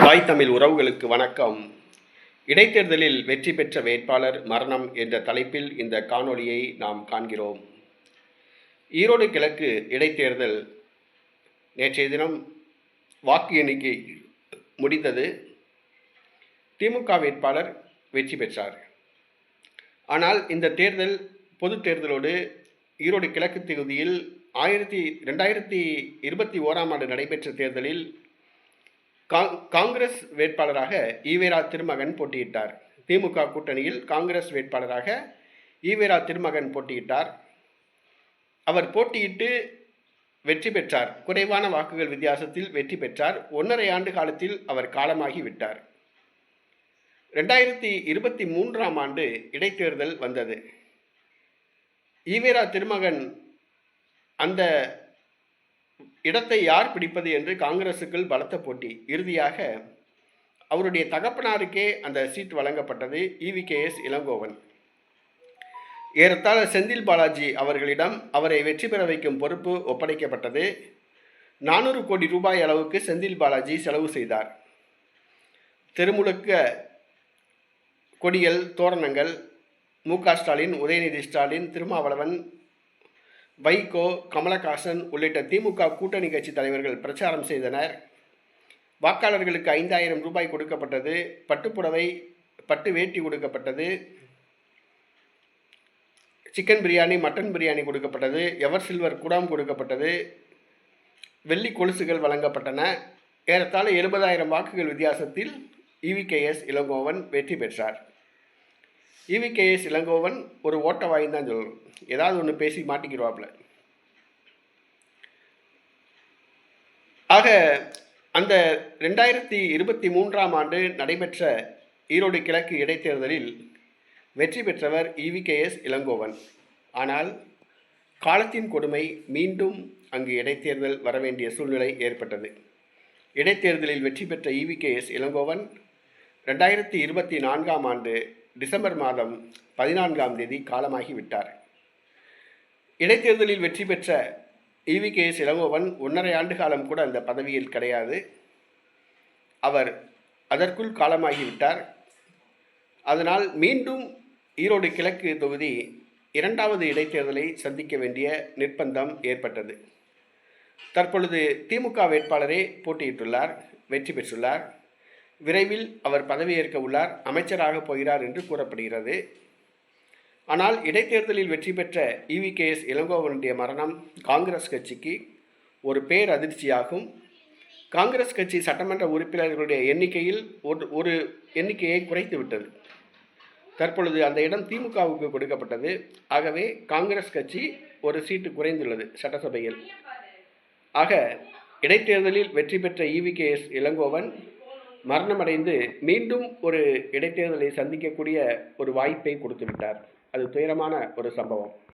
தாய் தமிழ் உறவுகளுக்கு வணக்கம். இடைத்தேர்தலில் வெற்றி பெற்ற வேட்பாளர் மரணம் என்ற தலைப்பில் இந்த காணொளியை நாம் காண்கிறோம். ஈரோடு கிழக்கு இடைத்தேர்தல் நேற்றைய தினம் வாக்கு எண்ணிக்கை முடிந்தது. திமுக வேட்பாளர் வெற்றி பெற்றார். ஆனால் இந்த தேர்தல் பொது தேர்தலோடு ஈரோடு கிழக்கு தொகுதியில் 2021 நடைபெற்ற தேர்தலில் காங்கிரஸ் வேட்பாளராக ஈவேரா திருமகன் போட்டியிட்டார். திமுக கூட்டணியில் காங்கிரஸ் வேட்பாளராக ஈவேரா திருமகன் போட்டியிட்டார். அவர் போட்டியிட்டு வெற்றி பெற்றார். குறைவான வாக்குகள் வித்தியாசத்தில் வெற்றி பெற்றார். 1.5 ஆண்டு காலத்தில் அவர் காலமாகி விட்டார். 2023 இடைத்தேர்தல் வந்தது. ஈவேரா திருமகன் அந்த இடத்தை யார் பிடிப்பது என்று காங்கிரசுக்குள் பலத்த போட்டி. இறுதியாக அவருடைய தகப்பனாருக்கே அந்த சீட் வழங்கப்பட்டது. EVKS இளங்கோவன். ஏறத்தாழ செந்தில் பாலாஜி அவர்களிடம் அவரை வெற்றி பெற வைக்கும் பொறுப்பு ஒப்படைக்கப்பட்டது. 400 கோடி ரூபாய் அளவுக்கு செந்தில் பாலாஜி செலவு செய்தார். தெருமுழுக்க கொடிகள், தோரணங்கள், MK ஸ்டாலின், உதயநிதி ஸ்டாலின், திருமாவளவன், வைகோ, கமலஹாசன் உள்ளிட்ட திமுக கூட்டணி கட்சி தலைவர்கள் பிரச்சாரம் செய்தனர். வாக்காளர்களுக்கு 5000 ரூபாய் கொடுக்கப்பட்டது. பட்டுப்புடவை, பட்டு வேட்டி கொடுக்கப்பட்டது. சிக்கன் பிரியாணி, மட்டன் பிரியாணி கொடுக்கப்பட்டது. எவர் சில்வர் குடம் கொடுக்கப்பட்டது. வெள்ளி கொலுசுகள் வழங்கப்பட்டன. ஏறத்தாழ 70,000 வாக்குகள் வித்தியாசத்தில் EVKS இளங்கோவன் வெற்றி பெற்றார். EVKS இளங்கோவன் ஒரு ஓட்ட வாயின்னு தான் சொல்லணும். ஏதாவது ஒன்று பேசி மாட்டிக்கிடுவாப்புல. ஆக அந்த 2023 நடைபெற்ற ஈரோடு கிழக்கு இடைத்தேர்தலில் வெற்றி பெற்றவர் EVKS இளங்கோவன். ஆனால் காலத்தின் கொடுமை, மீண்டும் அங்கு இடைத்தேர்தல் வரவேண்டிய சூழ்நிலை ஏற்பட்டது. இடைத்தேர்தலில் வெற்றி பெற்ற EVKS இளங்கோவன் 2024 டிசம்பர் 14 காலமாகிவிட்டார். இடைத்தேர்தலில் வெற்றி பெற்ற EVKS இளங்கோவன் 1.5 ஆண்டு காலம் கூட அந்த பதவியில் கிடையாது. அவர் அதற்குள் காலமாகிவிட்டார். அதனால் மீண்டும் ஈரோடு கிழக்கு தொகுதி 2வது இடைத்தேர்தலை சந்திக்க வேண்டிய நிர்பந்தம் ஏற்பட்டது. தற்பொழுது திமுக வேட்பாளரே போட்டியிட்டுள்ளார், வெற்றி பெற்றுள்ளார். விரைவில் அவர் பதவியேற்க உள்ளார், அமைச்சராக போகிறார் என்று கூறப்படுகிறது. ஆனால் இடைத்தேர்தலில் வெற்றி பெற்ற EVKS இளங்கோவனுடைய மரணம் காங்கிரஸ் கட்சிக்கு ஒரு பேரதிர்ச்சியாகும். காங்கிரஸ் கட்சி சட்டமன்ற உறுப்பினர்களுடைய எண்ணிக்கையில் ஒரு எண்ணிக்கையை குறைத்து விட்டது. தற்பொழுது அந்த இடம் திமுகவுக்கு கொடுக்கப்பட்டது. ஆகவே காங்கிரஸ் கட்சி ஒரு சீட்டு குறைந்துள்ளது சட்டசபையில். ஆக இடைத்தேர்தலில் வெற்றி பெற்ற EVKS இளங்கோவன் மரணமடைந்து மீண்டும் ஒரு இடைத்தேர்தலை சந்திக்கக்கூடிய ஒரு வாய்ப்பை கொடுத்து விட்டார். அது துயரமான ஒரு சம்பவம்.